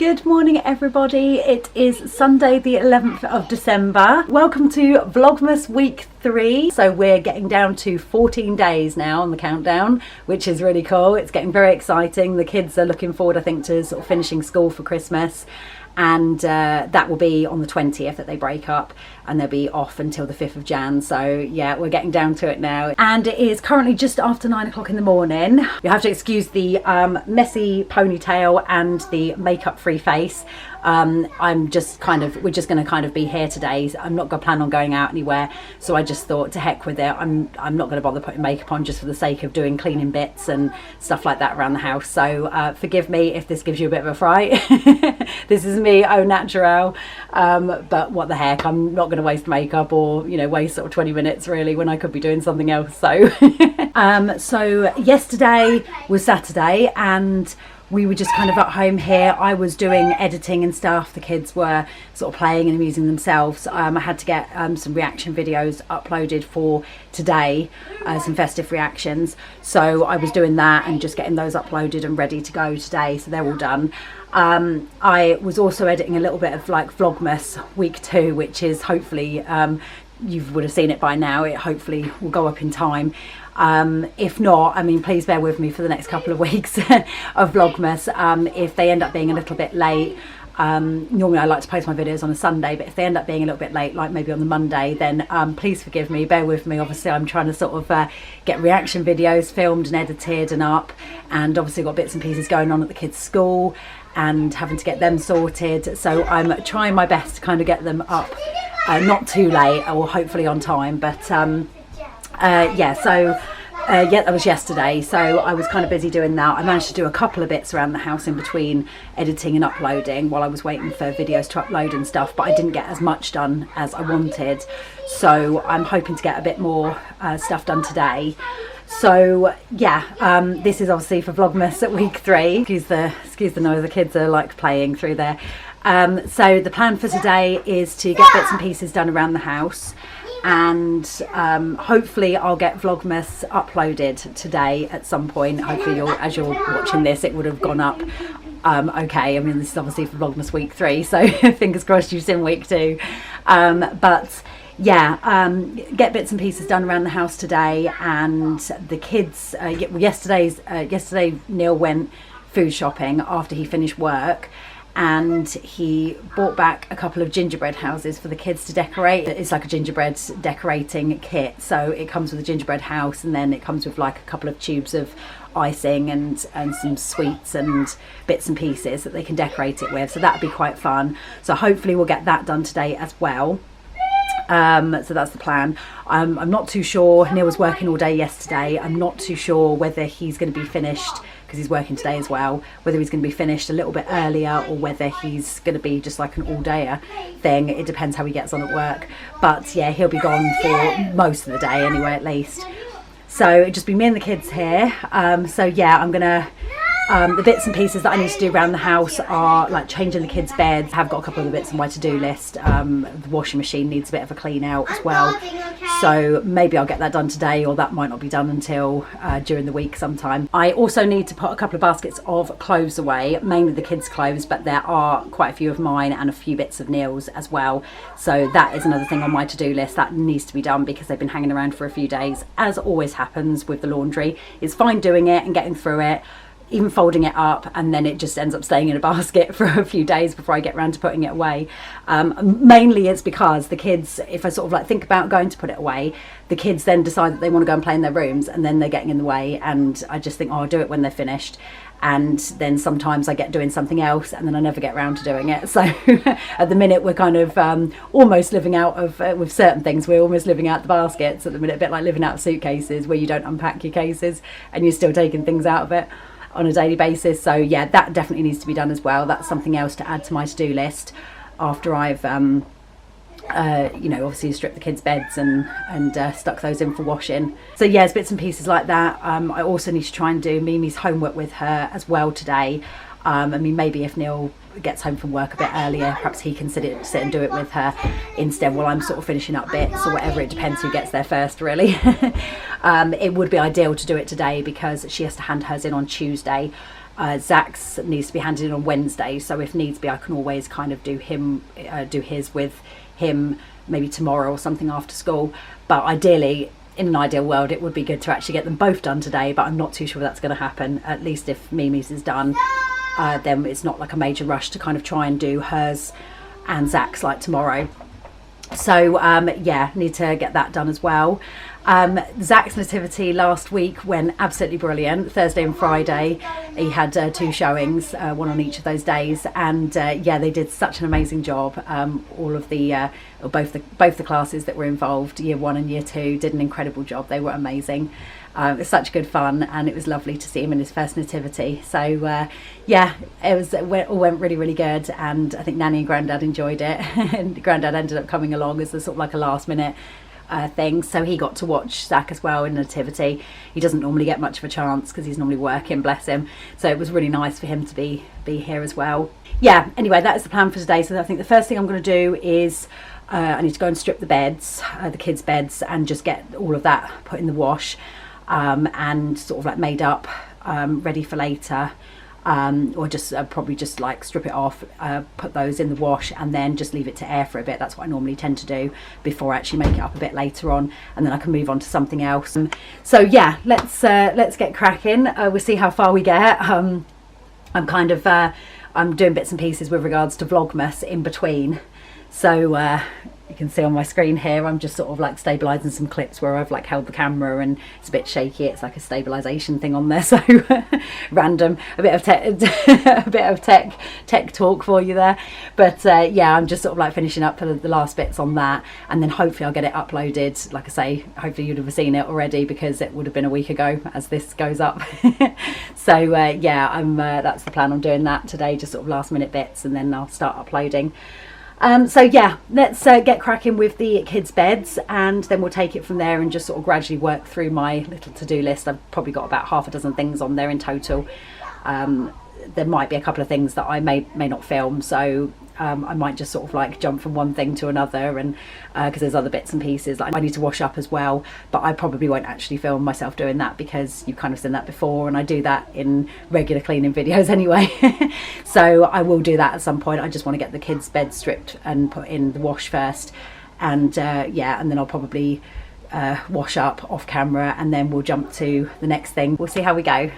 Good morning everybody, it is Sunday the 11th of December. Welcome to Vlogmas week 3. So we're getting down to 14 days now on the countdown, which is really cool. It's getting very exciting. The kids are looking forward, I think, to sort of finishing school for Christmas. And that will be on the 20th that they break up, and they'll be off until the 5th of Jan. So yeah, we're getting down to it now. And it is currently just after 9 o'clock in the morning. You have to excuse the messy ponytail and the makeup free face. we're just going to kind of be here today. I'm not going to plan on going out anywhere, so I just thought, to heck with it. I'm not going to bother putting makeup on just for the sake of doing cleaning bits and stuff like that around the house. So forgive me if this gives you a bit of a fright. This is me au naturel, but what the heck, I'm not going to waste makeup or, you know, waste sort of 20 minutes really when I could be doing something else. So so yesterday was Saturday and we were just kind of at home here. I was doing editing and stuff. The kids were sort of playing and amusing themselves. I had to get some reaction videos uploaded for today, some festive reactions. So I was doing that and just getting those uploaded and ready to go today. So they're all done. I was also editing a little bit of like Vlogmas week 2, which is hopefully, you would have seen it by now. It hopefully will go up in time. If not, I mean, please bear with me for the next couple of weeks of Vlogmas. If they end up being a little bit late, normally I like to post my videos on a Sunday, but if they end up being a little bit late, like maybe on the Monday, then please forgive me, bear with me. Obviously I'm trying to sort of get reaction videos filmed and edited and up, and obviously got bits and pieces going on at the kids' school and having to get them sorted. So I'm trying my best to kind of get them up not too late, or hopefully on time. But yeah, that was yesterday, so I was kind of busy doing that. I managed to do a couple of bits around the house in between editing and uploading while I was waiting for videos to upload and stuff, but I didn't get as much done as I wanted, so I'm hoping to get a bit more stuff done today. So yeah, this is obviously for Vlogmas at week 3. Excuse the noise, the kids are like playing through there. So the plan for today is to get bits and pieces done around the house, and hopefully I'll get Vlogmas uploaded today at some point. Hopefully as you're watching this, it would have gone up okay. I mean, this is obviously for Vlogmas week 3, so fingers crossed you've seen week 2. But yeah, get bits and pieces done around the house today. And the kids, yesterday Neil went food shopping after he finished work, and he brought back a couple of gingerbread houses for the kids to decorate. It's like a gingerbread decorating kit, so it comes with a gingerbread house, and then it comes with like a couple of tubes of icing and some sweets and bits and pieces that they can decorate it with. So that'd be quite fun. So hopefully we'll get that done today as well. So that's the plan. I'm not too sure. Neil was working all day yesterday. I'm not too sure whether he's going to be finished, because he's working today as well, whether he's going to be finished a little bit earlier or whether he's going to be just like an all-dayer thing. It depends how he gets on at work. But yeah, he'll be gone for most of the day anyway, at least. So it'll just be me and the kids here. So yeah, I'm gonna the bits and pieces that I need to do around the house are like changing the kids' beds. I've got a couple of the bits on my to-do list. The washing machine needs a bit of a clean out as well. So maybe I'll get that done today, or that might not be done until during the week sometime. I also need to put a couple of baskets of clothes away, mainly the kids' clothes, but there are quite a few of mine and a few bits of Neil's as well. So that is another thing on my to-do list that needs to be done, because they've been hanging around for a few days, as always happens with the laundry. It's fine doing it and getting through it, even folding it up, and then it just ends up staying in a basket for a few days before I get around to putting it away. Mainly it's because the kids, if I sort of like think about going to put it away, the kids then decide that they want to go and play in their rooms, and then they're getting in the way, and I just think, oh, I'll do it when they're finished. And then sometimes I get doing something else and then I never get around to doing it. So at the minute we're kind of almost living out of, with certain things, we're almost living out the baskets at the minute, a bit like living out of suitcases where you don't unpack your cases and you're still taking things out of it on a daily basis. So yeah, that definitely needs to be done as well. That's something else to add to my to-do list after I've you know, obviously stripped the kids' beds and stuck those in for washing. So yeah, it's bits and pieces like that. I also need to try and do Mimi's homework with her as well today. I mean, maybe if Neil gets home from work a bit earlier, perhaps he can sit and do it with her instead while I'm sort of finishing up bits or whatever. It depends who gets there first, really. It would be ideal to do it today because she has to hand hers in on Tuesday, Zach's needs to be handed in on Wednesday, so if needs be I can always kind of do his with him maybe tomorrow or something after school. But ideally, in an ideal world, it would be good to actually get them both done today, but I'm not too sure that's going to happen. At least if Mimi's is done, then it's not like a major rush to kind of try and do hers and Zach's like tomorrow. So yeah, need to get that done as well. Zach's nativity last week went absolutely brilliant. Thursday and Friday he had 2 showings, one on each of those days, and yeah, they did such an amazing job. All of the both the classes that were involved, year 1 and year 2, did an incredible job. They were amazing. It was such good fun, and it was lovely to see him in his first nativity. So yeah, it all went really good, and I think Nanny and Grandad enjoyed it. And Grandad ended up coming along as a sort of like a last minute thing, so he got to watch Zach as well in nativity. He doesn't normally get much of a chance because he's normally working, bless him, so it was really nice for him to be here as well. Yeah, anyway, that is the plan for today. So I think the first thing I'm going to do is I need to go and strip the beds, the kids' beds, and just get all of that put in the wash, and sort of like made up, ready for later. Or just probably just like strip it off, put those in the wash, and then just leave it to air for a bit. That's what I normally tend to do before I actually make it up a bit later on, and then I can move on to something else. So yeah, let's get cracking. We'll see how far we get. I'm kind of I'm doing bits and pieces with regards to Vlogmas in between, so you can see on my screen here I'm just sort of like stabilizing some clips where I've like held the camera and it's a bit shaky. It's like a stabilization thing on there, so random, a bit of tech talk for you there. But yeah, I'm just sort of like finishing up the last bits on that, and then hopefully I'll get it uploaded. Like I say, hopefully you'd have seen it already because it would have been a week ago as this goes up. So yeah, that's the plan. I'm doing that today, just sort of last minute bits, and then I'll start uploading. So yeah, let's get cracking with the kids' beds, and then we'll take it from there and just sort of gradually work through my little to-do list. I've probably got about half a dozen things on there in total. There might be a couple of things that I may not film, so I might just sort of like jump from one thing to another, and because there's other bits and pieces that I need to wash up as well, but I probably won't actually film myself doing that because you've kind of seen that before, and I do that in regular cleaning videos anyway. So I will do that at some point. I just want to get the kids' bed stripped and put in the wash first, and yeah, and then I'll probably wash up off camera, and then we'll jump to the next thing. We'll see how we go.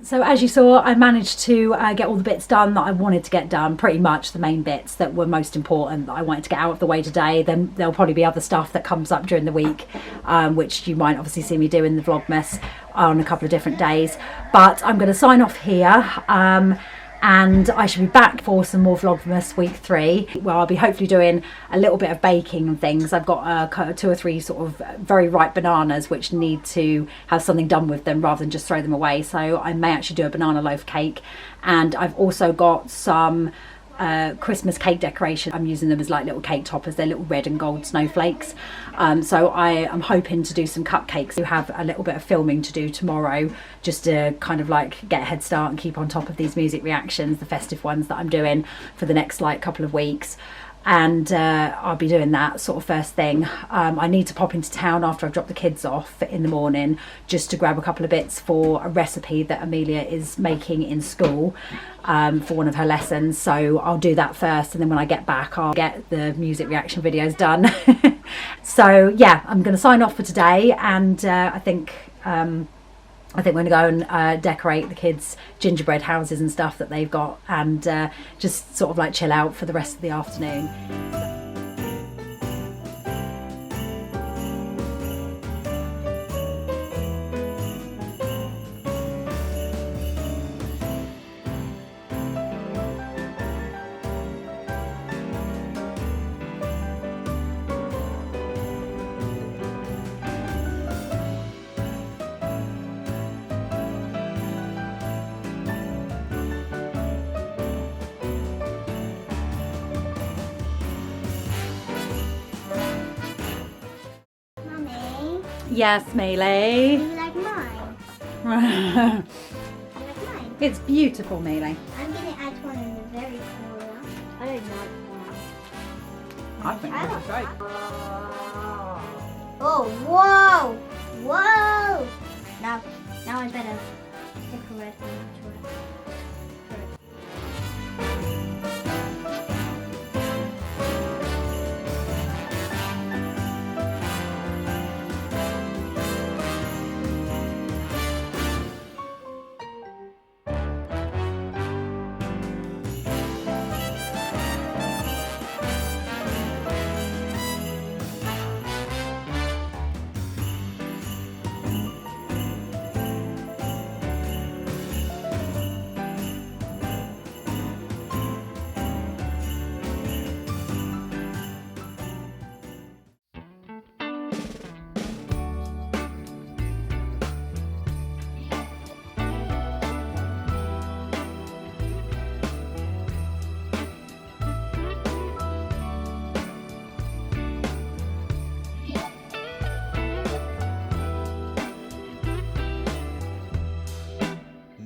So as you saw, I managed to get all the bits done that I wanted to get done, pretty much the main bits that were most important that I wanted to get out of the way today. Then there'll probably be other stuff that comes up during the week, which you might obviously see me do in the Vlogmas on a couple of different days. But I'm going to sign off here. And I should be back for some more Vlogmas week 3, where I'll be hopefully doing a little bit of baking and things. I've got 2 or 3 sort of very ripe bananas which need to have something done with them rather than just throw them away. So I may actually do a banana loaf cake. And I've also got some Christmas cake decoration. I'm using them as like little cake toppers. They're little red and gold snowflakes. So I am hoping to do some cupcakes. We have a little bit of filming to do tomorrow, just to kind of like get a head start and keep on top of these music reactions, the festive ones that I'm doing for the next like couple of weeks. And I'll be doing that sort of first thing. I need to pop into town after I've dropped the kids off in the morning, just to grab a couple of bits for a recipe that Amelia is making in school for one of her lessons. So I'll do that first, and then when I get back I'll get the music reaction videos done. So yeah, I'm going to sign off for today, and I think we're going to go and decorate the kids' gingerbread houses and stuff that they've got, and just sort of like chill out for the rest of the afternoon. Yes, Mealy. Do you like mine? You like mine? It's beautiful, Mealy. I'm going to add one in the very corner. I don't like that. I think this is great. Oh, whoa! Whoa! Now I better decorate it.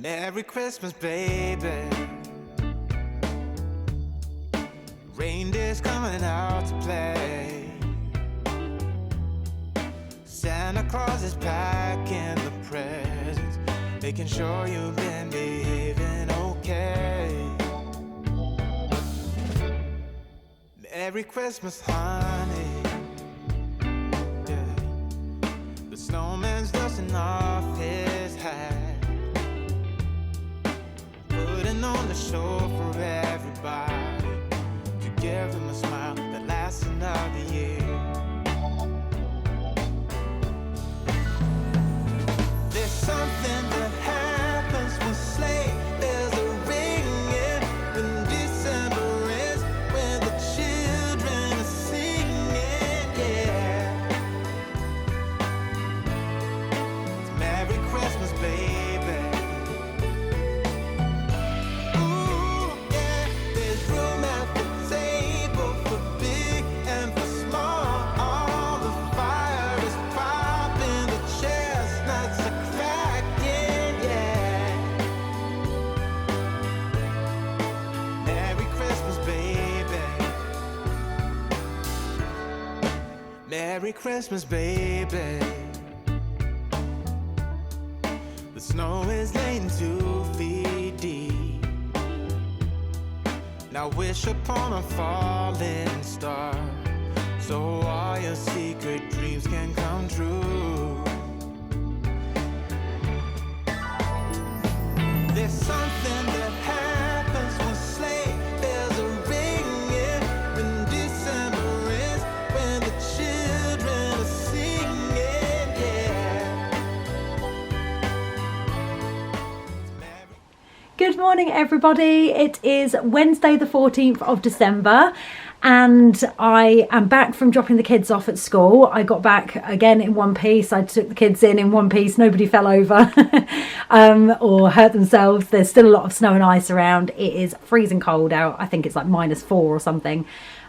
Merry Christmas, baby. Reindeer's coming out to play. Santa Claus is packing the presents, making sure you've been behaving okay. Merry Christmas, honey. Yeah. The snowman's dusting off his hat, putting on the show for everybody, to give them a smile that lasts another year. There's something that happens when sleigh bells are ringing, when December ends, when the children are singing, yeah. It's Merry Christmas, baby. Ooh, yeah, there's room at the table for big and for small. The fire is popping, the chestnuts are cracking, yeah. Merry Christmas, baby. Merry Christmas, baby. The snow is laying 2 feet deep. Now wish upon a falling star, so all your secret dreams can come true. morning everybody. It is Wednesday the 14th of December and I am back from dropping the kids off at school. I got back again in one piece. I took the kids in one piece. Nobody fell over or hurt themselves. There's still a lot of snow and ice around. It is freezing cold out. I think it's like -4 or something.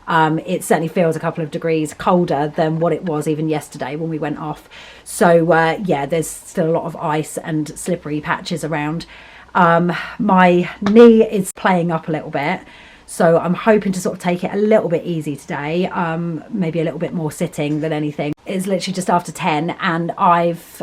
It certainly feels a couple of degrees colder than what it was even yesterday when we went off. So yeah, there's still a lot of ice and slippery patches around. My knee is playing up a little bit, so I'm hoping to sort of take it a little bit easy today, maybe a little bit more sitting than anything. It's literally just after 10 and I've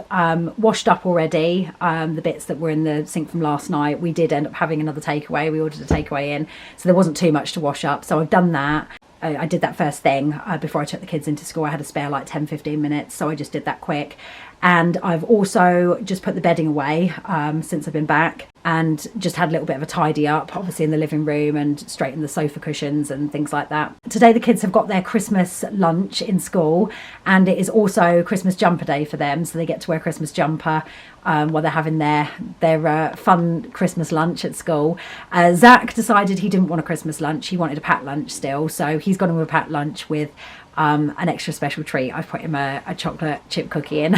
washed up already the bits that were in the sink from last night. We did end up having another takeaway. We ordered a takeaway in, so there wasn't too much to wash up, so I've done that. I did that first thing before I took the kids into school. I had a spare like 10-15 minutes, so I just did that quick. And I've also just put the bedding away since I've been back, and just had a little bit of a tidy up, obviously in the living room, and straighten the sofa cushions and things like that. Today the kids have got their Christmas lunch in school, and it is also Christmas jumper day for them, so they get to wear a Christmas jumper while they're having their fun Christmas lunch at school. Zach decided he didn't want a Christmas lunch. He wanted a packed lunch still, so he's gone to a packed lunch with an extra special treat. I've put him a chocolate chip cookie in,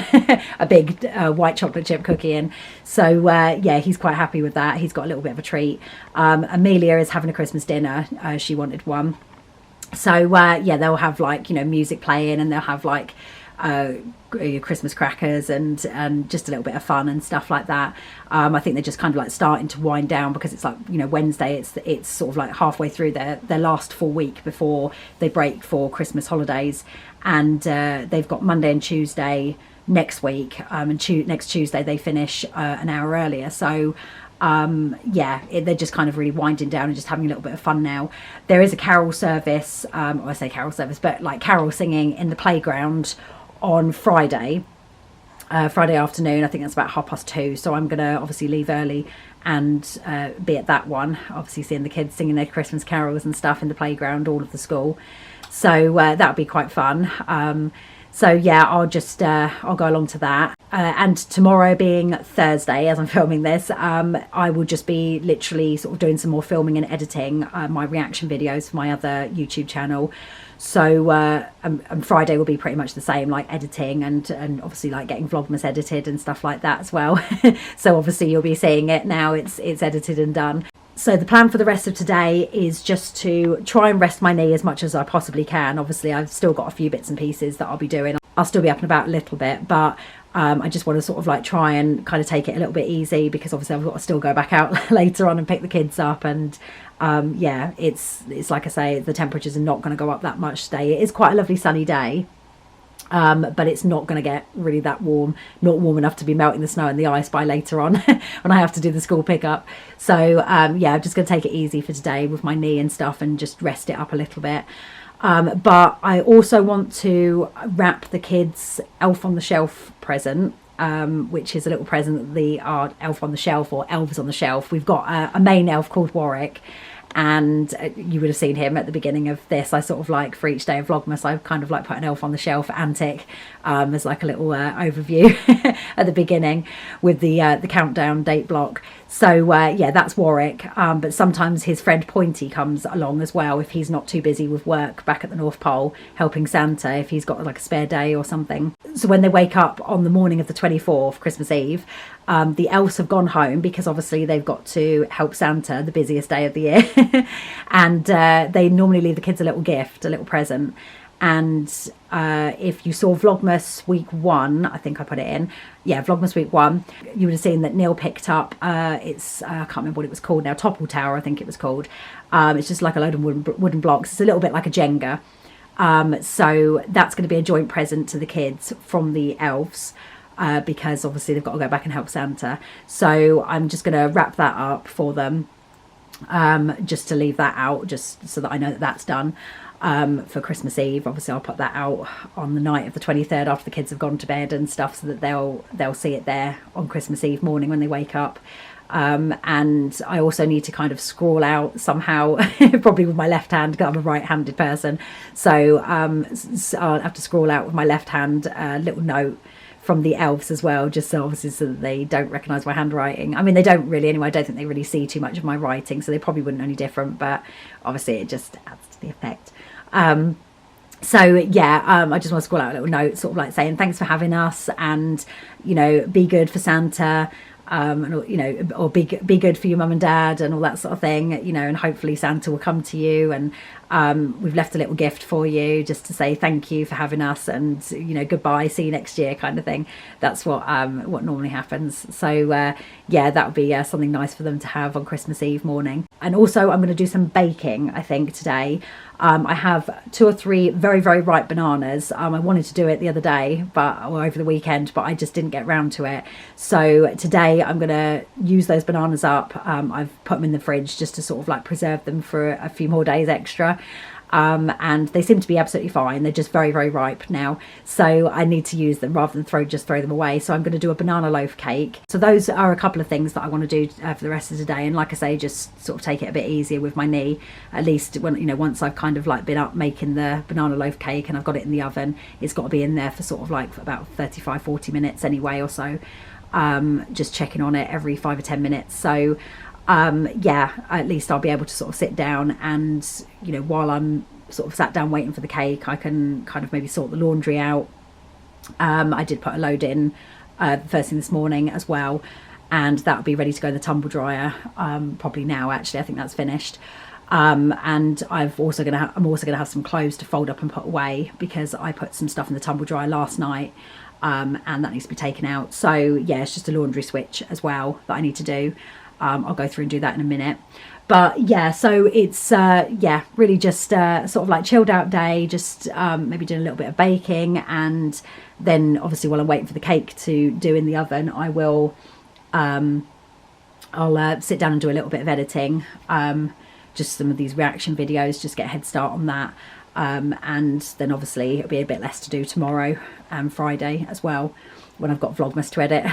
a big white chocolate chip cookie in. So yeah, he's quite happy with that. He's got a little bit of a treat. Amelia is having a Christmas dinner. She wanted one. So yeah, they'll have like, you know, music playing, and they'll have like Christmas crackers and just a little bit of fun and stuff like that. I think they're just kind of like starting to wind down, because it's like, you know, Wednesday, it's sort of like halfway through their last full week before they break for Christmas holidays, and they've got Monday and Tuesday next week, and next Tuesday they finish an hour earlier. So yeah, they're just kind of really winding down and just having a little bit of fun now. There is a carol service, I say carol service, but like carol singing in the playground on Friday afternoon. I think that's about 2:30, so I'm gonna obviously leave early and be at that one, obviously seeing the kids singing their Christmas carols and stuff in the playground, all of the school. So that'll be quite fun. So yeah, I'll go along to that. And tomorrow being Thursday, as I'm filming this, I will just be literally sort of doing some more filming and editing my reaction videos for my other YouTube channel. So and Friday will be pretty much the same, like editing and obviously like getting Vlogmas edited and stuff like that as well. So obviously you'll be seeing it now, it's edited and done. So the plan for the rest of today is just to try and rest my knee as much as I possibly can. Obviously I've still got a few bits and pieces that I'll be doing. I'll still be up and about a little bit, but I just want to sort of like try and kind of take it a little bit easy, because obviously I've got to still go back out later on and pick the kids up, and yeah, it's like I say, the temperatures are not going to go up that much today. It is quite a lovely sunny day, but it's not going to get really that warm, not warm enough to be melting the snow and the ice by later on when I have to do the school pickup. So yeah, I'm just going to take it easy for today with my knee and stuff, and just rest it up a little bit. But I also want to wrap the kids' Elf on the Shelf present, which is a little present that our Elf on the Shelf, or Elves on the Shelf. We've got a main elf called Warwick, and you would have seen him at the beginning of this. I sort of like, for each day of Vlogmas, I've kind of like put an Elf on the Shelf antic as like a little overview at the beginning with the countdown date block. So yeah, that's Warwick, but sometimes his friend Pointy comes along as well if he's not too busy with work back at the North Pole helping Santa, if he's got like a spare day or something. So when they wake up on the morning of the 24th, Christmas Eve, the elves have gone home, because obviously they've got to help Santa, the busiest day of the year. And they normally leave the kids a little gift, a little present. And if you saw Vlogmas week 1, I think I put it in, yeah, Vlogmas week 1, you would have seen that Neil picked up, I can't remember what it was called now, Topple Tower I think it was called. It's just like a load of wooden blocks. It's a little bit like a Jenga. So that's going to be a joint present to the kids from the elves, because obviously they've got to go back and help Santa. So I'm just going to wrap that up for them, just to leave that out, just so that I know that that's done. For Christmas Eve, obviously I'll put that out on the night of the 23rd after the kids have gone to bed and stuff, so that they'll see it there on Christmas Eve morning when they wake up. And I also need to kind of scrawl out somehow, probably with my left hand, because I'm a right-handed person. So I'll have to scrawl out with my left hand a little note from the elves as well, just so obviously so that they don't recognise my handwriting. I mean, they don't really anyway. I don't think they really see too much of my writing, so they probably wouldn't know any different, but obviously it just adds to the effect. So yeah, I just want to scroll out a little note sort of like saying thanks for having us, and you know, be good for Santa, and you know, or be good for your mum and dad and all that sort of thing, you know, and hopefully Santa will come to you, and we've left a little gift for you just to say thank you for having us, and you know, goodbye, see you next year kind of thing. That's what normally happens. So yeah, that would be something nice for them to have on Christmas Eve morning. And also I'm going to do some baking, I think, today. I have 2 or 3 very, very ripe bananas. I wanted to do it the other day, or over the weekend, but I just didn't get round to it. So today I'm going to use those bananas up. I've put them in the fridge just to sort of like preserve them for a few more days extra. And they seem to be absolutely fine. They're just very, very ripe now. So I need to use them rather than just throw them away. So I'm going to do a banana loaf cake. So those are a couple of things that I want to do for the rest of the day. And like I say, just sort of take it a bit easier with my knee. At least when, you know, once I've kind of like been up making the banana loaf cake and I've got it in the oven, it's got to be in there for sort of like about 35-40 minutes anyway or so. Just checking on it every 5 or 10 minutes. So yeah, at least I'll be able to sort of sit down and, you know, while I'm sort of sat down waiting for the cake, I can kind of maybe sort the laundry out. I did put a load in first thing this morning as well, and that'll be ready to go in the tumble dryer probably now. Actually, I think that's finished. And I'm also going to have some clothes to fold up and put away, because I put some stuff in the tumble dryer last night, and that needs to be taken out. So yeah, it's just a laundry switch as well that I need to do. I'll go through and do that in a minute. But yeah, so it's yeah, really just sort of like chilled out day, just maybe doing a little bit of baking, and then obviously while I'm waiting for the cake to do in the oven, I will I'll sit down and do a little bit of editing, just some of these reaction videos, just get a head start on that. And then obviously it'll be a bit less to do tomorrow and Friday as well, when I've got Vlogmas to edit.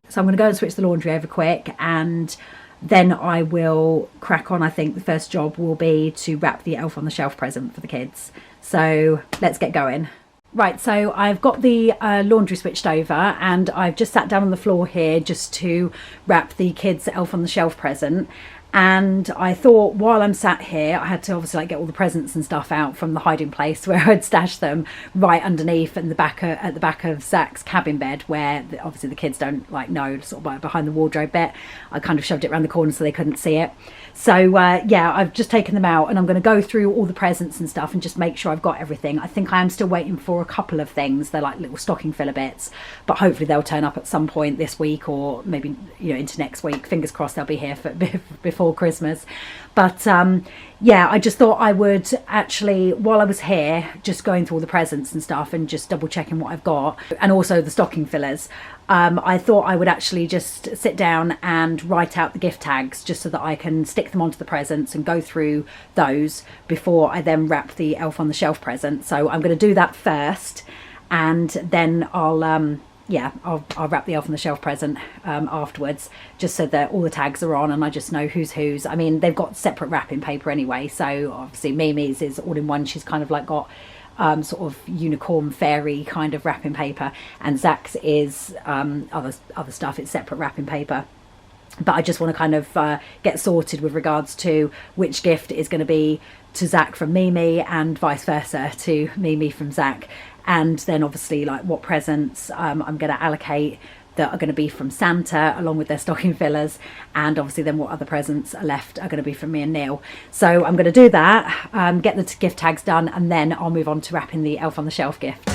So I'm going to go and switch the laundry over quick, and then I will crack on. I think the first job will be to wrap the Elf on the Shelf present for the kids. So let's get going. Right, so I've got the laundry switched over, and I've just sat down on the floor here just to wrap the kids' Elf on the Shelf present. And I thought, while I'm sat here, I had to obviously like get all the presents and stuff out from the hiding place where I'd stashed them, right underneath in the back at the back of Zach's cabin bed, where obviously the kids don't like know, sort of behind the wardrobe bit. I kind of shoved it around the corner so they couldn't see it. So yeah, I've just taken them out, and I'm going to go through all the presents and stuff and just make sure I've got everything. I think I am still waiting for a couple of things. They're like little stocking filler bits, but hopefully they'll turn up at some point this week, or maybe, you know, into next week. Fingers crossed they'll be here for before Christmas. But yeah, I just thought I would actually, while I was here just going through all the presents and stuff and just double checking what I've got, and also the stocking fillers, I thought I would actually just sit down and write out the gift tags, just so that I can stick them onto the presents and go through those before I then wrap the Elf on the Shelf present. So I'm going to do that first, and then I'll yeah, I'll wrap the Elf on the Shelf present afterwards, just so that all the tags are on and I just know who's whose. I mean, they've got separate wrapping paper anyway, so obviously Mimi's is all in one. She's kind of like got sort of unicorn fairy kind of wrapping paper, and Zach's is other stuff. It's separate wrapping paper. But I just want to kind of get sorted with regards to which gift is going to be to Zach from Mimi, and vice versa to Mimi from Zach. And then obviously like what presents I'm going to allocate that are going to be from Santa, along with their stocking fillers, and obviously then what other presents are left are going to be from me and Neil. So I'm going to do that, get the gift tags done, and then I'll move on to wrapping the Elf on the Shelf gift.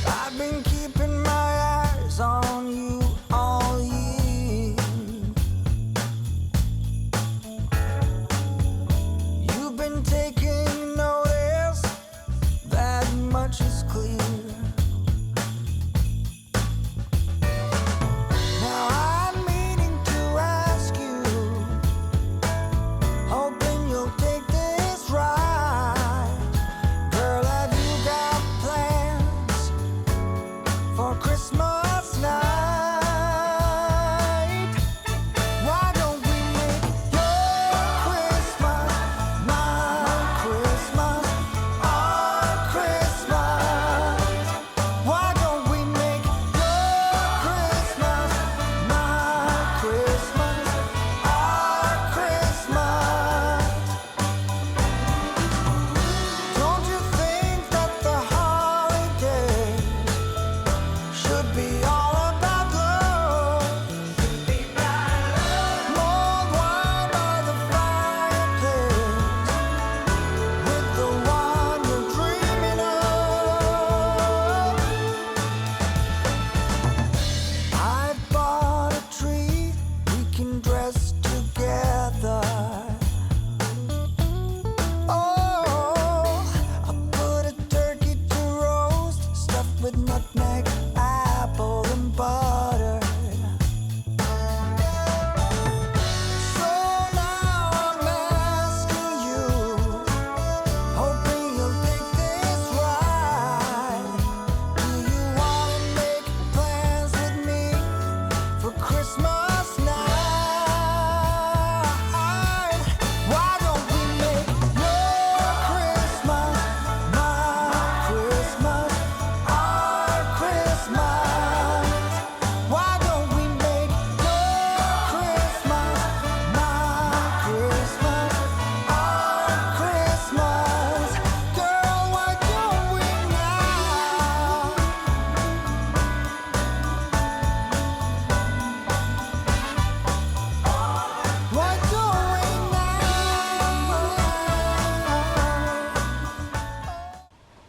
I've been keeping my eyes on you all year. You've been taking notice, that much is clear. Now I'm meaning to ask you, hoping you'll take this right. Girl, have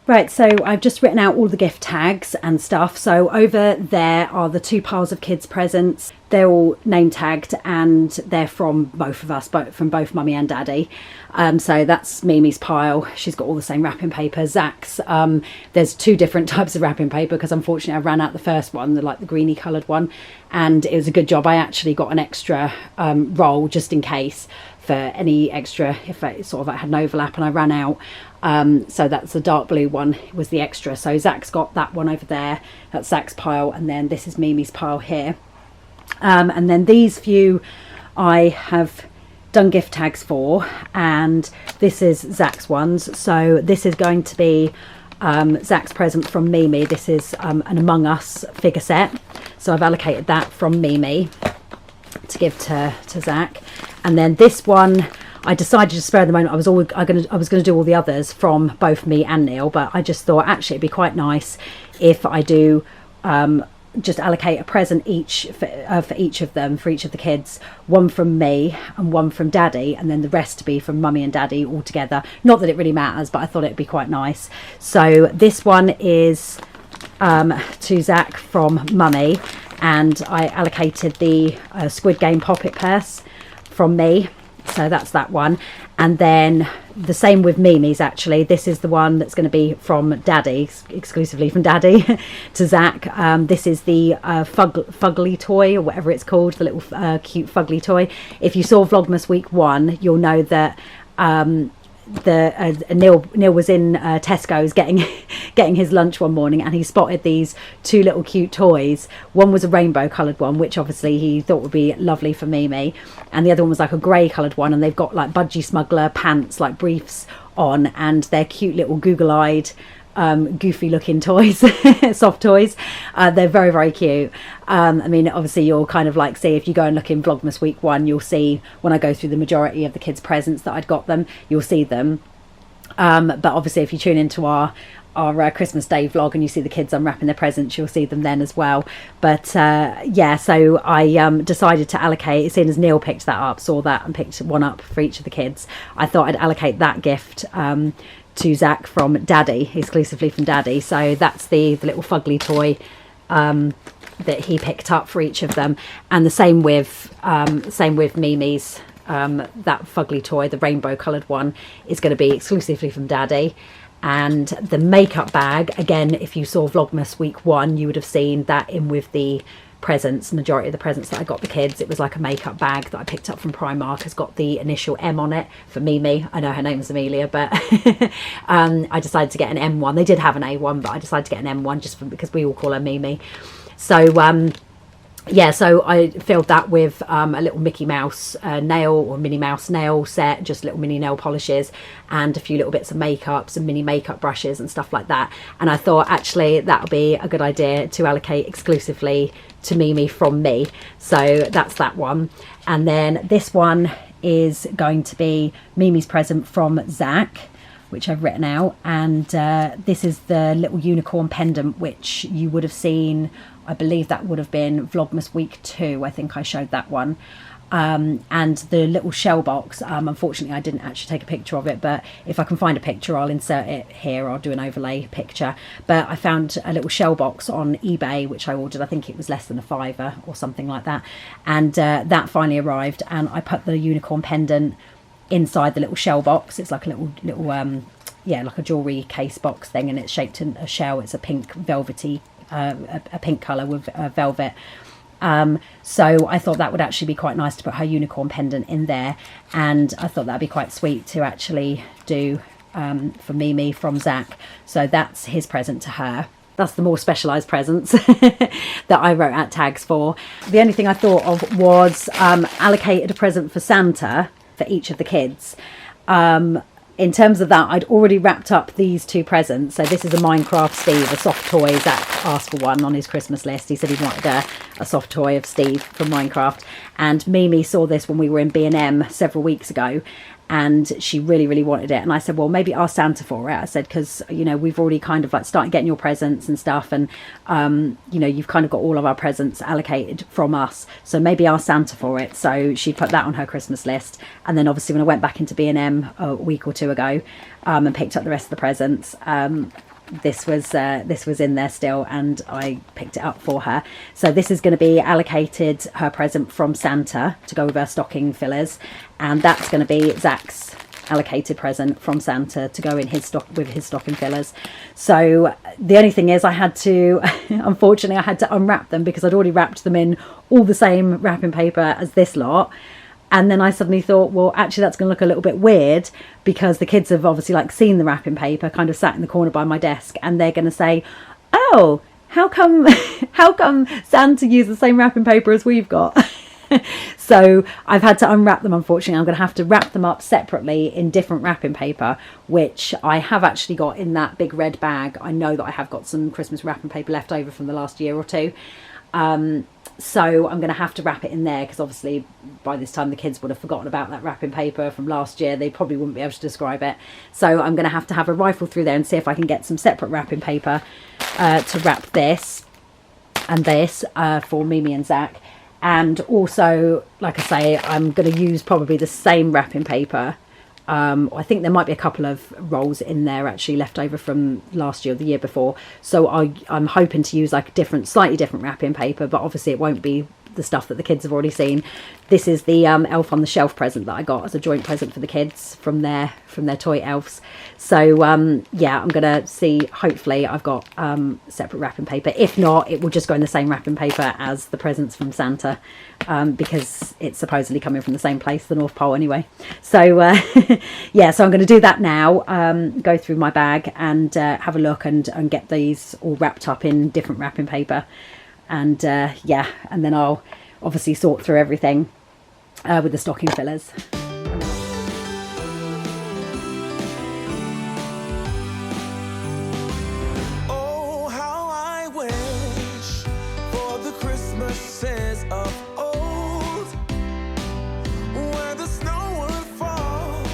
Right, so I've just written out all the gift tags and stuff. So over there are the 2 piles of kids' presents. They're all name tagged and they're from both of us, from both Mummy and Daddy. So that's Mimi's pile. She's got all the same wrapping paper. Zach's, there's 2 different types of wrapping paper because unfortunately I ran out the first one, the greeny coloured one, and it was a good job I actually got an extra roll just in case for any extra, if I had an overlap and I ran out. So that's the dark blue one was the extra. So Zach's got that one over there. That's Zach's pile, and then this is Mimi's pile here. And then these few I have done gift tags for, and this is Zach's ones. So this is going to be Zach's present from Mimi. This is an Among Us figure set. So I've allocated that from Mimi to give to Zach. And then this one I decided to spare the moment. I was going to do all the others from both me and Neil, but I just thought actually it'd be quite nice if I do just allocate a present each for each of them, for each of the kids, one from me and one from Daddy, and then the rest to be from Mummy and Daddy all together. Not that it really matters, but I thought it'd be quite nice. So this one is to Zach from Mummy, and I allocated the Squid Game Pop-It purse from me. So that's that one. And then the same with Mimi's actually. This is the one that's going to be from Daddy, exclusively from Daddy to Zach. This is the fugly toy, or whatever it's called, the little cute fugly toy. If you saw Vlogmas week 1, you'll know that Neil was in Tesco's getting his lunch one morning, and he spotted these 2 little cute toys. One was a rainbow coloured one, which obviously he thought would be lovely for Mimi, and the other one was like a grey coloured one, and they've got like budgie smuggler pants, like briefs on, and they're cute little google-eyed goofy looking toys, soft toys. They're very, very cute. I mean, obviously you'll kind of like see, if you go and look in Vlogmas week 1, you'll see when I go through the majority of the kids' presents that I'd got them, you'll see them. But obviously if you tune into our Christmas Day vlog and you see the kids unwrapping their presents, you'll see them then as well. But yeah, so I decided to allocate, seeing as Neil picked that up, saw that and picked one up for each of the kids, I thought I'd allocate that gift to Zach from Daddy, exclusively from Daddy. So that's the little fugly toy that he picked up for each of them, and the same with Mimi's. That fugly toy, the rainbow coloured one, is going to be exclusively from Daddy. And the makeup bag, again, if you saw Vlogmas week 1, you would have seen that in with the presents. Majority of the presents that I got the kids, it was like a makeup bag that I picked up from Primark. Has got the initial M on it for Mimi. I know her name's Amelia, but I decided to get an M one. They did have an A one, but I decided to get an M one just because we all call her Mimi. So yeah, so I filled that with a little Mickey Mouse nail or Minnie Mouse nail set, just little mini nail polishes, and a few little bits of makeup, some mini makeup brushes and stuff like that. And I thought actually that would be a good idea to allocate exclusively to Mimi from me. So that's that one. And then this one is going to be Mimi's present from Zach, which I've written out. And this is the little unicorn pendant, which you would have seen, I believe that would have been Vlogmas week 2. I think I showed that one. And the little shell box, unfortunately I didn't actually take a picture of it, but if I can find a picture I'll insert it here. I'll do an overlay picture. But I found a little shell box on eBay which I ordered. I think it was less than a £5 or something like that, and that finally arrived, and I put the unicorn pendant inside the little shell box. It's like a little yeah, like a jewelry case box thing, and it's shaped in a shell. It's a pink velvety a pink colour with velvet. So I thought that would actually be quite nice to put her unicorn pendant in there, and I thought that'd be quite sweet to actually do for Mimi from Zach. So that's his present to her. That's the more specialised presents that I wrote out tags for. The only thing I thought of was allocated a present for Santa for each of the kids. In terms of that, I'd already wrapped up these 2 presents. So this is a Minecraft Steve, a soft toy. Zach asked for one on his Christmas list. He said he wanted a soft toy of Steve from Minecraft. And Mimi saw this when we were in B&M several weeks ago, and she really, really wanted it. And I said, well, maybe ask Santa for it. I said, because, you know, we've already kind of like started getting your presents and stuff, and, you know, you've kind of got all of our presents allocated from us. So maybe ask Santa for it. So she put that on her Christmas list. And then obviously when I went back into B&M a week or 2 ago and picked up the rest of the presents, this was in there still, and I picked it up for her. So this is going to be allocated her present from Santa to go with her stocking fillers, and that's going to be Zach's allocated present from Santa to go in his stocking fillers. So the only thing is I had to unfortunately I had to unwrap them because I'd already wrapped them in all the same wrapping paper as this lot. And then I suddenly thought, well, actually that's going to look a little bit weird because the kids have obviously like seen the wrapping paper kind of sat in the corner by my desk, and they're going to say, oh, how come Santa used the same wrapping paper as we've got? So I've had to unwrap them, unfortunately. I'm going to have to wrap them up separately in different wrapping paper, which I have actually got in that big red bag. I know that I have got some Christmas wrapping paper left over from the last year or two. So I'm going to have to wrap it in there because obviously by this time the kids would have forgotten about that wrapping paper from last year. They probably wouldn't be able to describe it. So I'm going to have a rifle through there and see if I can get some separate wrapping paper to wrap this and this for Mimi and Zach. And also, like I say, I'm going to use probably the same wrapping paper. I think there might be a couple of rolls in there actually left over from last year or the year before. So I'm hoping to use like a slightly different wrapping paper, but obviously it won't be the stuff that the kids have already seen. This is the Elf on the Shelf present that I got as a joint present for the kids from their toy elves. So yeah, I'm gonna see, hopefully I've got separate wrapping paper. If not, it will just go in the same wrapping paper as the presents from Santa, because it's supposedly coming from the same place, the North Pole anyway. So yeah, so I'm going to do that now, go through my bag and have a look and get these all wrapped up in different wrapping paper. And yeah, and then I'll obviously sort through everything with the stocking fillers. Oh, how I wish for the Christmases of old, where the snow would fall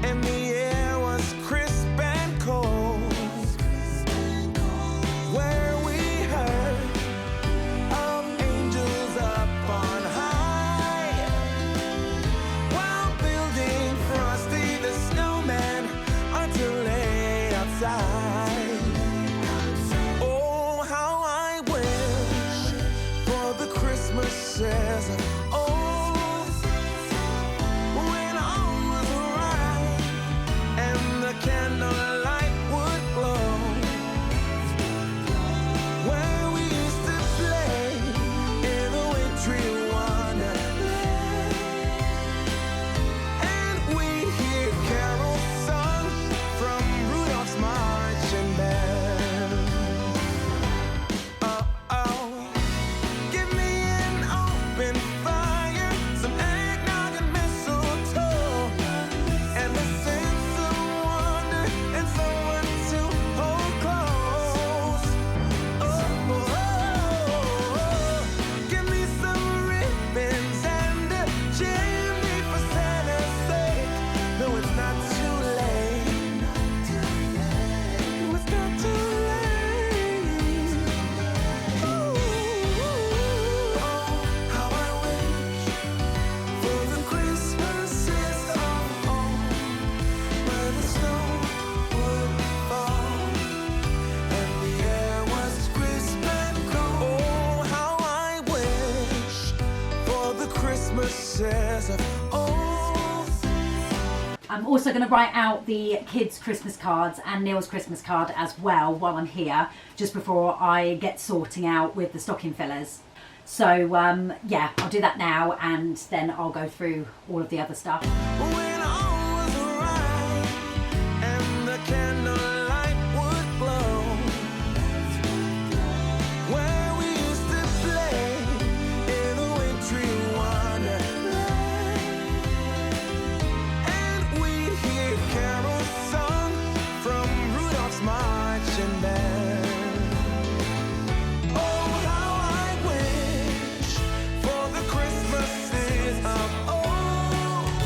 and the air was crisp and cold, where we heard of angels up on high, while building Frosty the Snowman until late outside. Oh, how I wish for the Christmases of old, when all was right and the candlelight would glow, where we used to play in a wintry wonderland, and we'd hear carols sung from Rudolph's marching band. Oh, oh, give me an open fire, some eggnog and mistletoe, and a sense of wonder and someone to hold close. Oh, give me some ribbons and a chimney for Santa's sake. No, it's not too late. No, it's not too late. Oh, how I wish for the Christmases of old, where the snow would fall and the air was crisp and cold. Oh, how I wish for the Christmases of old. I'm also going to write out the kids' Christmas cards and Neil's Christmas card as well while I'm here, just before I get sorting out with the stocking fillers. So yeah, I'll do that now and then I'll go through all of the other stuff. When all was right and the candlelight would glow, where we used to play in a wintry wonderland, and we'd hear carols sung from Rudolph's marching band. Oh, how I wish for the Christmases of old,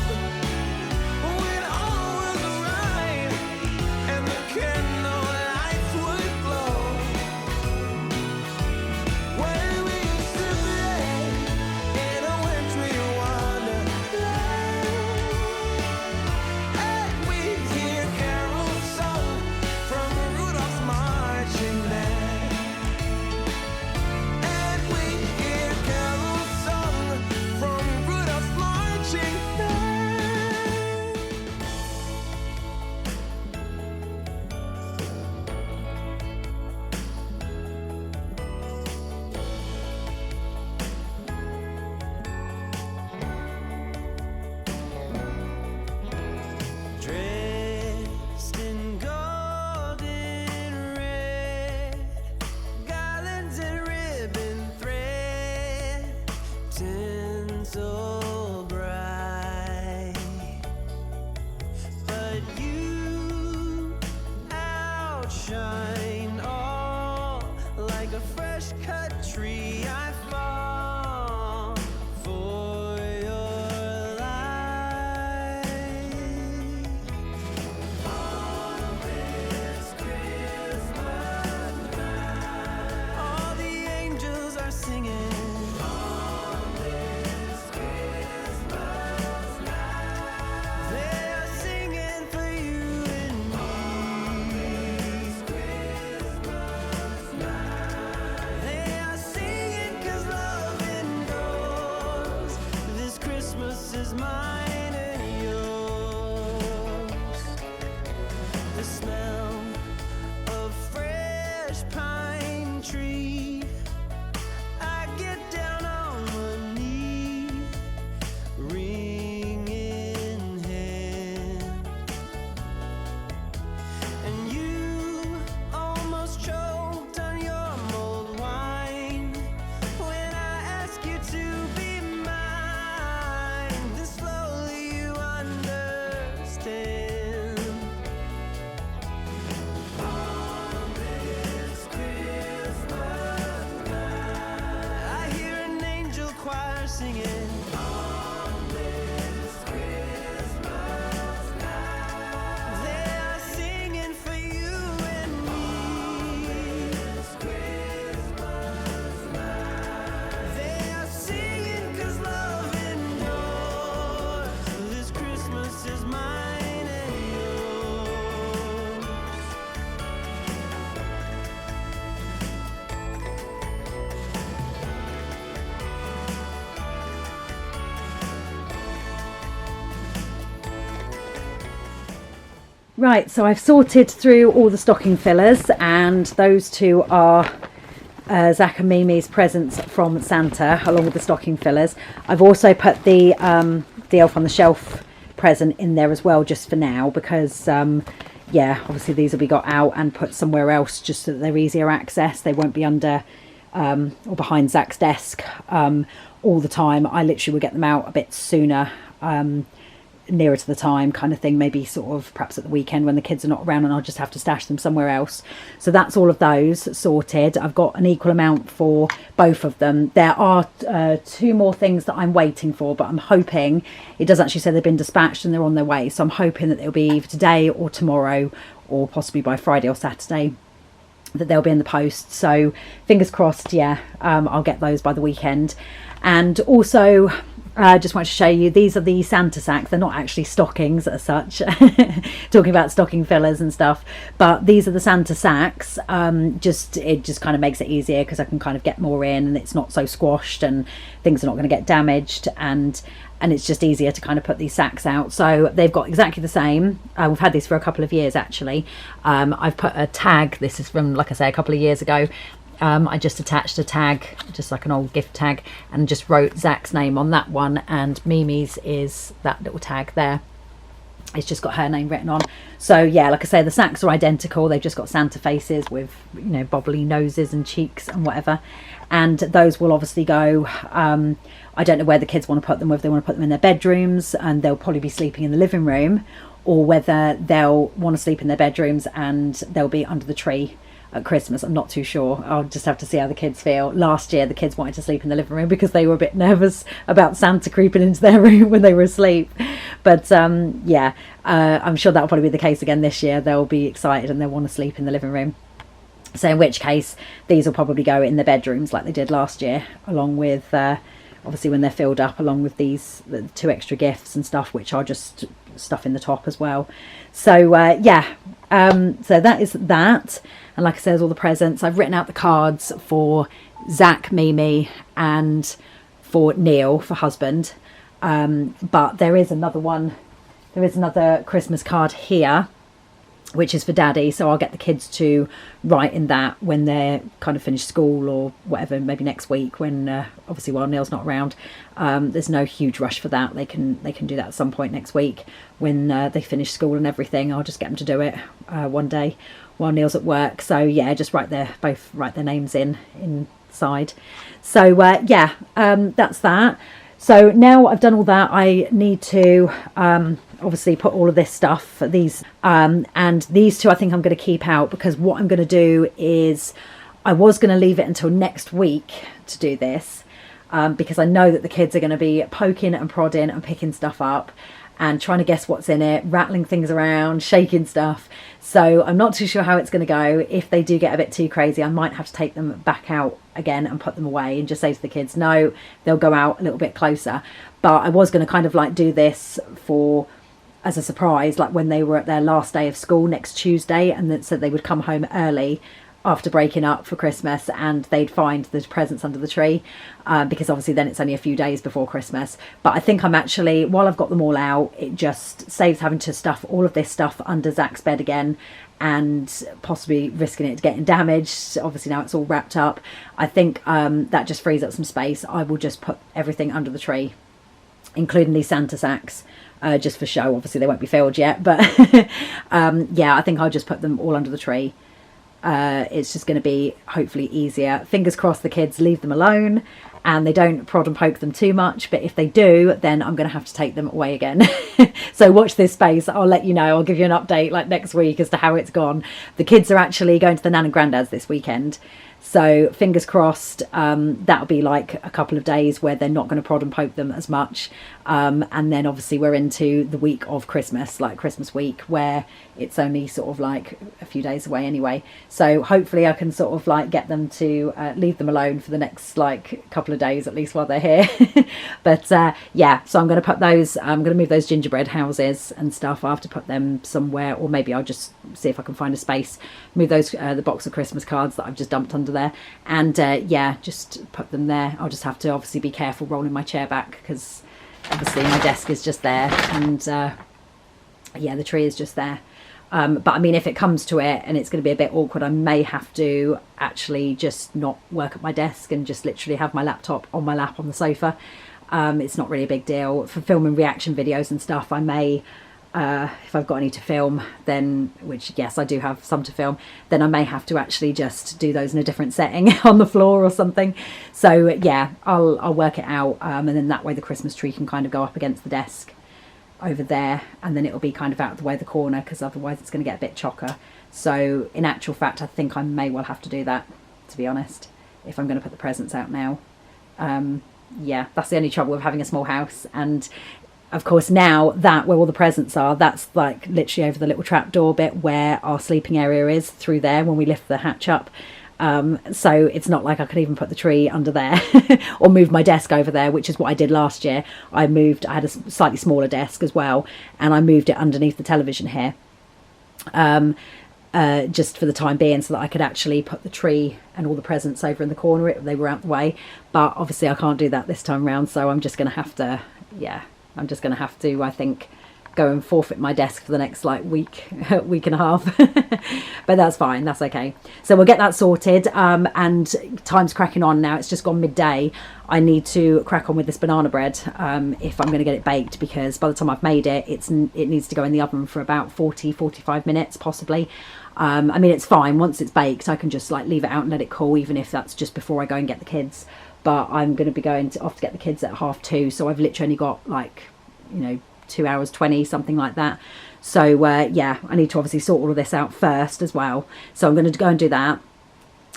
shine. Oh, like a fresh cut tree, I fall for your light. On this Christmas night, all the angels are singing. On this Christmas night, they are singing for you and me. On this Christmas night, they are singing 'cause love endures. This Christmas is mine and yours. The smell of fresh pine tree, I get down on my knee, ring in hand, and you almost choked on your mulled wine when I ask you to be mine. Then slowly you understand. On this Christmas night, I hear an angel choir singing. On this Christmas night, they are singing for you and me. On this Christmas night, they are singing 'cause love endures. This Christmas is mine and yours. Right, so I've sorted through all the stocking fillers, and those two are Zach and Mimi's presents from Santa, along with the stocking fillers. I've also put the Elf on the Shelf present in there as well, just for now, because yeah, obviously these will be got out and put somewhere else, just so that they're easier access. They won't be under or behind Zach's desk all the time. I literally will get them out a bit sooner, nearer to the time kind of thing, maybe sort of perhaps at the weekend when the kids are not around, and I'll just have to stash them somewhere else. So that's all of those sorted. I've got an equal amount for both of them. There are two more things that I'm waiting for, but I'm hoping, it does actually say they've been dispatched and they're on their way, so I'm hoping that they'll be either today or tomorrow, or possibly by Friday or Saturday, that they'll be in the post. So fingers crossed. Yeah, I'll get those by the weekend. And also just wanted to show you, these are the Santa sacks. They're not actually stockings as such, talking about stocking fillers and stuff, but these are the Santa sacks. It just kind of makes it easier, because I can kind of get more in, and it's not so squashed, and things are not going to get damaged, and it's just easier to kind of put these sacks out. So they've got exactly the same. We've had these for a couple of years actually. I've put a tag, this is from, like I say, a couple of years ago. I just attached a tag, just like an old gift tag, and just wrote Zach's name on that one, and Mimi's is that little tag there. It's just got her name written on. So yeah, like I say, the sacks are identical. They've just got Santa faces with, you know, bobbly noses and cheeks and whatever. And those will obviously go, I don't know where the kids want to put them, whether they want to put them in their bedrooms and they'll probably be sleeping in the living room, or whether they'll want to sleep in their bedrooms and they'll be under the tree at Christmas. I'm not too sure. I'll just have to see how the kids feel. Last year the kids wanted to sleep in the living room because they were a bit nervous about Santa creeping into their room when they were asleep, but yeah, I'm sure that'll probably be the case again this year. They'll be excited and they'll want to sleep in the living room, so in which case these will probably go in the bedrooms like they did last year, along with obviously when they're filled up, along with these, the 2 extra gifts and stuff, which are just stuff in the top as well. So yeah, so that is that. And like I said, there's all the presents. I've written out the cards for Zach, Mimi, and for Neil, for husband. But there is another one. There is another Christmas card here, which is for Daddy. So I'll get the kids to write in that when they're kind of finished school or whatever, maybe next week, when obviously while Neil's not around. There's no huge rush for that. They can do that at some point next week when they finish school and everything. I'll just get them to do it one day while Neil's at work. So yeah, just both write their names inside. So yeah, that's that. So now I've done all that, I need to obviously put all of this stuff, these and these two I think I'm going to keep out, because what I'm going to do is I was going to leave it until next week to do this, because I know that the kids are going to be poking and prodding and picking stuff up and trying to guess what's in it, rattling things around, shaking stuff. So I'm not too sure how it's going to go. If they do get a bit too crazy, I might have to take them back out again and put them away and just say to the kids, no, they'll go out a little bit closer. But I was going to kind of like do this for as a surprise, like when they were at their last day of school next Tuesday, and then so they would come home early after breaking up for Christmas and they'd find the presents under the tree, because obviously then it's only a few days before Christmas. But I think I'm actually, while I've got them all out, it just saves having to stuff all of this stuff under Zach's bed again and possibly risking it getting damaged. Obviously now it's all wrapped up. I think that just frees up some space. I will just put everything under the tree, including these Santa sacks, just for show. Obviously they won't be filled yet, but yeah, I think I'll just put them all under the tree. It's just going to be hopefully easier. Fingers crossed the kids leave them alone and they don't prod and poke them too much, but if they do, then I'm going to have to take them away again. So watch this space. I'll let you know. I'll give you an update like next week as to how it's gone. The kids are actually going to the Nan and Grandad's this weekend, so fingers crossed. That'll be like a couple of days where they're not going to prod and poke them as much, and then obviously we're into the week of Christmas, like Christmas week, where it's only sort of like a few days away anyway. So hopefully I can sort of like get them to leave them alone for the next like couple of days at least while they're here. But yeah, so I'm going to put those, I'm going to move those gingerbread houses and stuff. I have to put them somewhere, or maybe I'll just see if I can find a space, move those the box of Christmas cards that I've just dumped under there, and yeah, just put them there. I'll just have to obviously be careful rolling my chair back, because obviously my desk is just there, and yeah, the tree is just there. But I mean, if it comes to it and it's going to be a bit awkward, I may have to actually just not work at my desk and just literally have my laptop on my lap on the sofa. It's not really a big deal. For filming reaction videos and stuff, I may, if I've got any to film, then, which yes, I do have some to film, then I may have to actually just do those in a different setting on the floor or something. So yeah, I'll work it out, and then that way the Christmas tree can kind of go up against the desk over there, and then it'll be kind of out of the way of the corner, because otherwise it's going to get a bit chocker. So in actual fact, I think I may well have to do that, to be honest, if I'm going to put the presents out now. Yeah, that's the only trouble with having a small house. And of course now that where all the presents are, that's like literally over the little trapdoor bit where our sleeping area is, through there when we lift the hatch up. So it's not like I could even put the tree under there or move my desk over there, which is what I did last year. I had a slightly smaller desk as well, and I moved it underneath the television here, just for the time being, so that I could actually put the tree and all the presents over in the corner if they were out the way. But obviously I can't do that this time around, so I'm just going to have to, yeah, I'm just going to have to, I think, go and forfeit my desk for the next like week and a half. But that's fine, that's okay. So we'll get that sorted, and time's cracking on now. It's just gone midday. I need to crack on with this banana bread if I'm going to get it baked, because by the time I've made it, it needs to go in the oven for about 45 minutes possibly. I mean, it's fine once it's baked. I can just like leave it out and let it cool, even if that's just before I go and get the kids. But I'm going to be going off to get the kids at 2:30, so I've literally only got like, you know, 2 hours 20, something like that. So yeah, I need to obviously sort all of this out first as well. So I'm going to go and do that,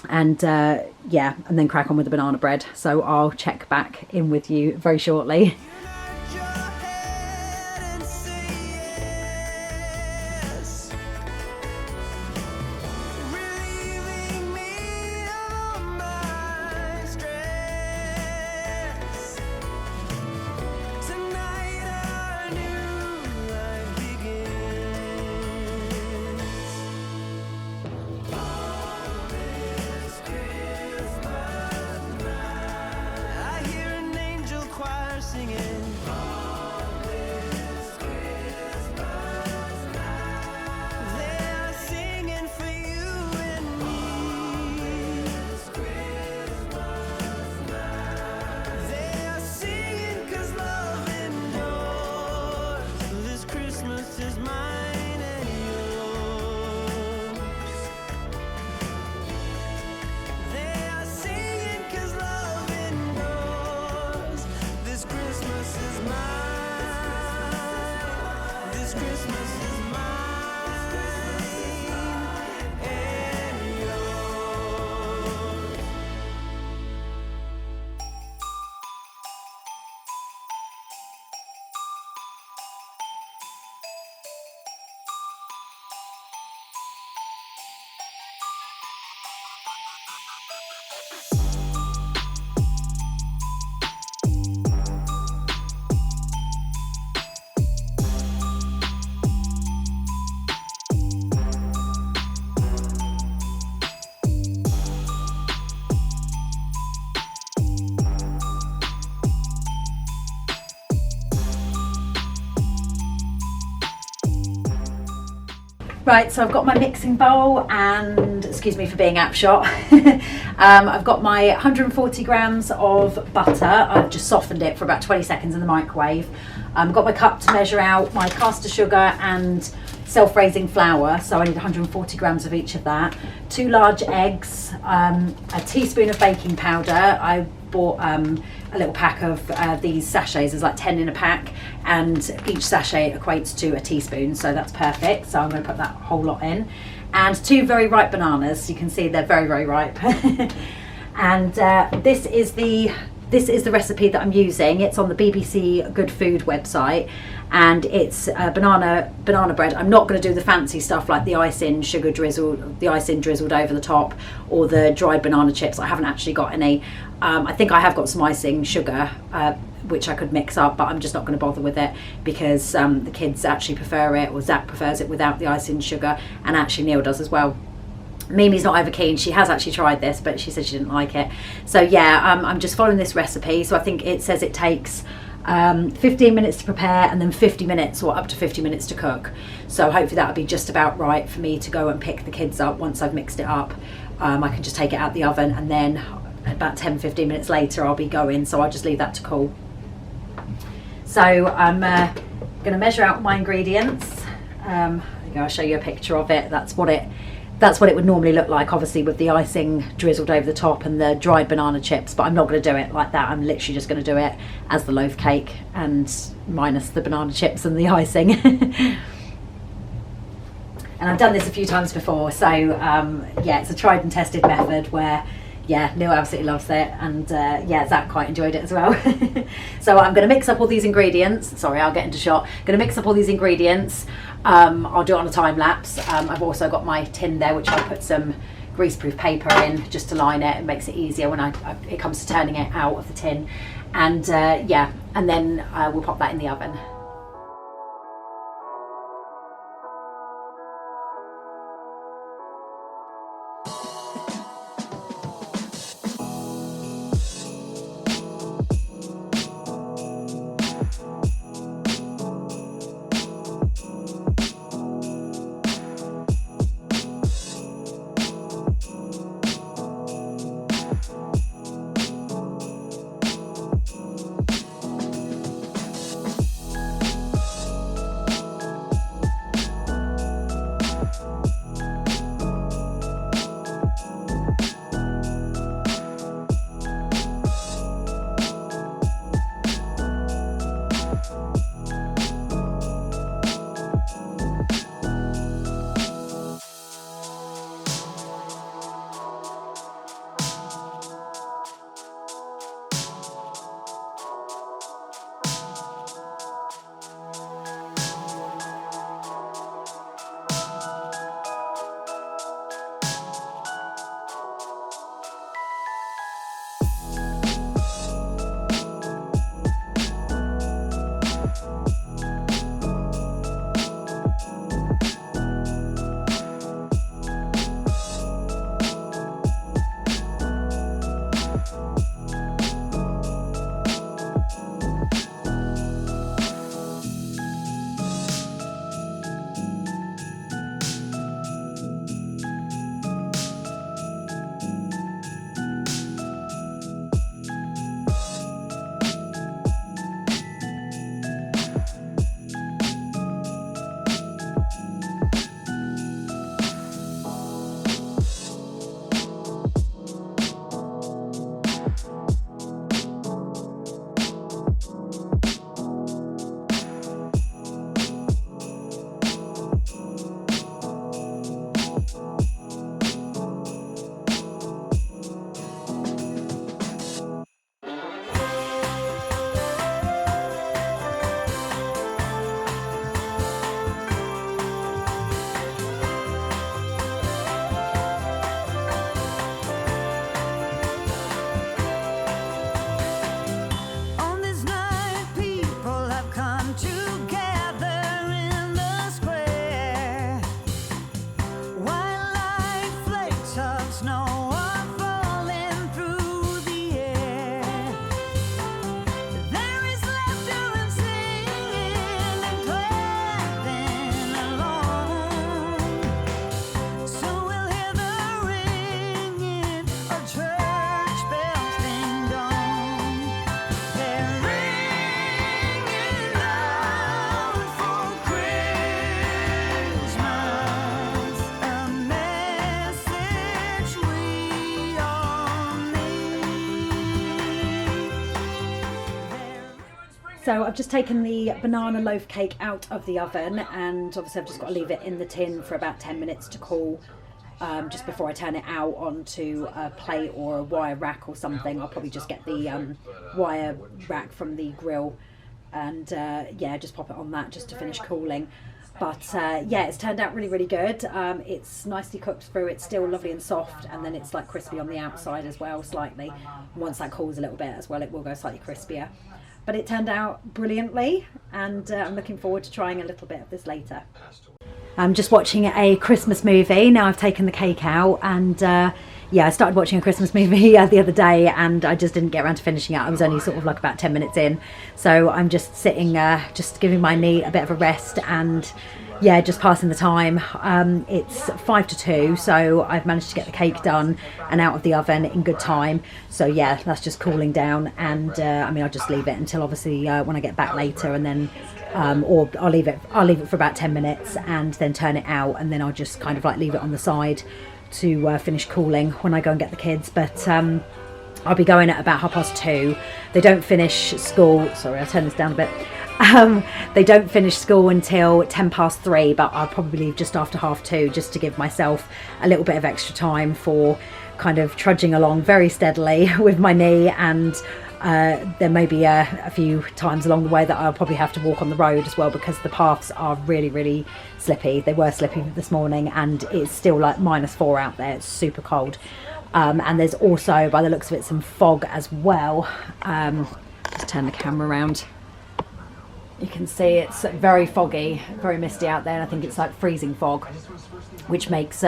and yeah, and then crack on with the banana bread. So I'll check back in with you very shortly. Singing Right, so I've got my mixing bowl and, excuse me for being out of shot, I've got my 140 grams of butter. I've just softened it for about 20 seconds in the microwave. I've got my cup to measure out my caster sugar and self-raising flour, so I need 140 grams of each of that. 2 large eggs, a teaspoon of baking powder. I bought a little pack of these sachets. There's like 10 in a pack, and each sachet equates to a teaspoon, so that's perfect. So I'm going to put that whole lot in, and 2 very ripe bananas. You can see they're very, very ripe. And this is the recipe that I'm using. It's on the BBC Good Food website, and it's banana bread. I'm not going to do the fancy stuff like the icing drizzled over the top, or the dried banana chips. I haven't actually got any. I think I have got some icing sugar, which I could mix up, but I'm just not going to bother with it because the kids actually prefer it, or Zach prefers it without the icing sugar, and actually Neil does as well. Mimi's not over keen. She has actually tried this, but she said she didn't like it. So yeah, I'm just following this recipe. So I think it says it takes 15 minutes to prepare, and then 50 minutes or up to 50 minutes to cook. So hopefully that'll be just about right for me to go and pick the kids up once I've mixed it up. I can just take it out the oven, and then about 10-15 minutes later I'll be going, so I'll just leave that to cool. So I'm going to measure out my ingredients. I'll show you a picture of it. That's what it would normally look like, obviously with the icing drizzled over the top and the dried banana chips, but I'm not going to do it like that. I'm literally just going to do it as the loaf cake, and minus the banana chips and the icing. And I've done this a few times before, so yeah, it's a tried and tested method where, yeah, Neil absolutely loves it, and yeah, Zach quite enjoyed it as well. So I'm going to mix up all these ingredients. Sorry, I'll get into shot. Going to mix up all these ingredients. I'll do it on a time lapse. I've also got my tin there, which I put some greaseproof paper in just to line it. It makes it easier when it comes to turning it out of the tin. And yeah, and then we'll pop that in the oven. So I've just taken the banana loaf cake out of the oven, and obviously I've just got to leave it in the tin for about 10 minutes to cool. Just before I turn it out onto a plate or a wire rack or something. I'll probably just get the wire rack from the grill and yeah, just pop it on that just to finish cooling. But yeah, it's turned out really good. It's nicely cooked through, it's still lovely and soft, and then it's like crispy on the outside as well slightly. Once that cools a little bit as well, it will go slightly crispier. But it turned out brilliantly, and I'm looking forward to trying a little bit of this later. I'm just watching a Christmas movie. Now I've taken the cake out, and yeah, I started watching a Christmas movie the other day, and I just didn't get around to finishing it. I was only sort of like about 10 minutes in. So I'm just sitting, just giving my knee a bit of a rest, and yeah, just passing the time. It's 5 to 2, so I've managed to get the cake done and out of the oven in good time. So yeah, that's just cooling down, and I mean, I'll just leave it until obviously when I get back later, and then or I'll leave it for about 10 minutes and then turn it out, and then I'll just kind of like leave it on the side to finish cooling when I go and get the kids. But I'll be going at about 2:30. They don't finish school, sorry, I'll turn this down a bit. They don't finish school until 3:10, but I'll probably leave just after 2:30 just to give myself a little bit of extra time for kind of trudging along very steadily with my knee, and there may be a few times along the way that I'll probably have to walk on the road as well, because the paths are really slippy. They were slippy this morning, and it's still like -4 out there. It's super cold, and there's also, by the looks of it, some fog as well. Just turn the camera around. You can see it's very foggy, very misty out there, and I think it's like freezing fog, which makes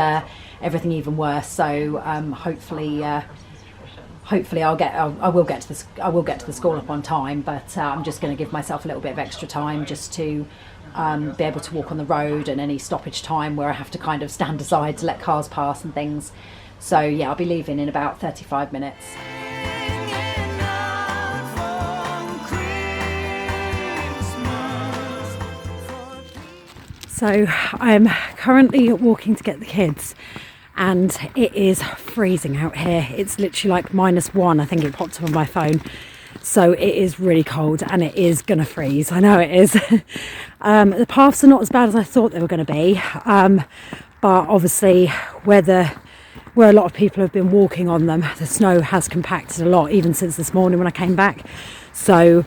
everything even worse. So hopefully I will get to the school up on time, but I'm just going to give myself a little bit of extra time just to be able to walk on the road, and any stoppage time where I have to kind of stand aside to let cars pass and things. So yeah, I'll be leaving in about 35 minutes. So I'm currently walking to get the kids, and it is freezing out here. It's literally like -1. I think it popped up on my phone. So it is really cold, and it is gonna freeze. I know it is. The paths are not as bad as I thought they were going to be, but obviously where a lot of people have been walking on them, the snow has compacted a lot, even since this morning when I came back. So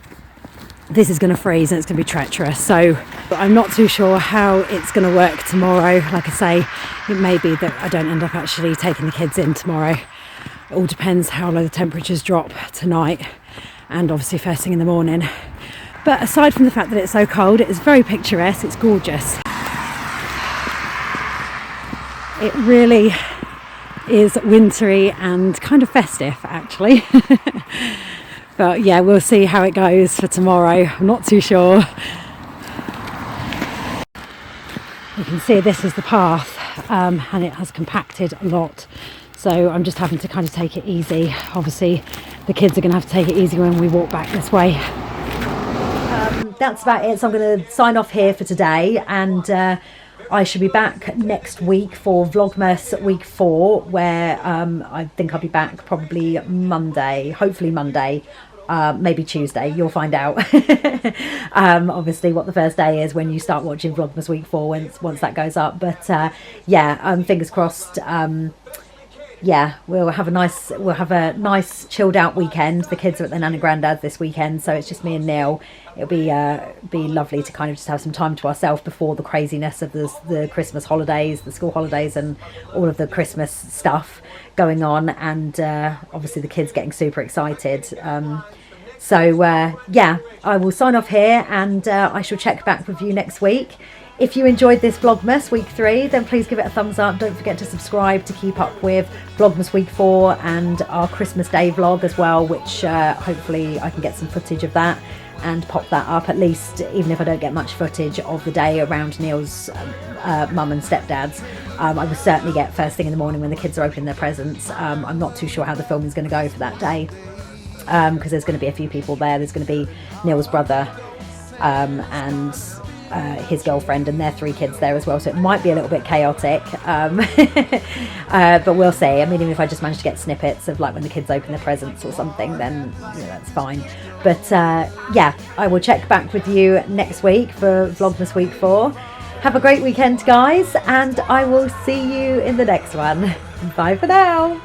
this is going to freeze, and it's going to be treacherous. So I'm not too sure how it's going to work tomorrow. Like I say, it may be that I don't end up actually taking the kids in tomorrow. It all depends how low the temperatures drop tonight, and obviously first thing in the morning. But aside from the fact that it's so cold, it is very picturesque. It's gorgeous. It really is wintry and kind of festive, actually. But yeah, we'll see how it goes for tomorrow. I'm not too sure. You can see this is the path, and it has compacted a lot. So I'm just having to kind of take it easy. Obviously, the kids are going to have to take it easy when we walk back this way. That's about it. So I'm going to sign off here for today, and I should be back next week for Vlogmas week 4, where I think I'll be back probably Monday, hopefully Monday, maybe Tuesday. You'll find out obviously what the first day is when you start watching Vlogmas week 4, once that goes up. But yeah, fingers crossed. Yeah, we'll have a nice chilled out weekend. The kids are at their nan and granddad's this weekend, so it's just me and Neil. It'll be lovely to kind of just have some time to ourselves before the craziness of the Christmas holidays, the school holidays, and all of the Christmas stuff going on, and obviously the kids getting super excited. So yeah, I will sign off here, and I shall check back with you next week. If you enjoyed this Vlogmas week 3, then please give it a thumbs up. Don't forget to subscribe to keep up with Vlogmas week 4 and our Christmas Day vlog as well, which hopefully I can get some footage of that and pop that up, at least, even if I don't get much footage of the day around Neil's mum and stepdad's. I will certainly get first thing in the morning when the kids are opening their presents. I'm not too sure how the filming is going to go for that day, because there's going to be a few people there. There's going to be Neil's brother, and his girlfriend and their 3 kids there as well, so it might be a little bit chaotic, but we'll see. I mean, even if I just manage to get snippets of like when the kids open their presents or something, then that's fine. But yeah, I will check back with you next week for Vlogmas week 4. Have a great weekend, guys, and I will see you in the next one. Bye for now.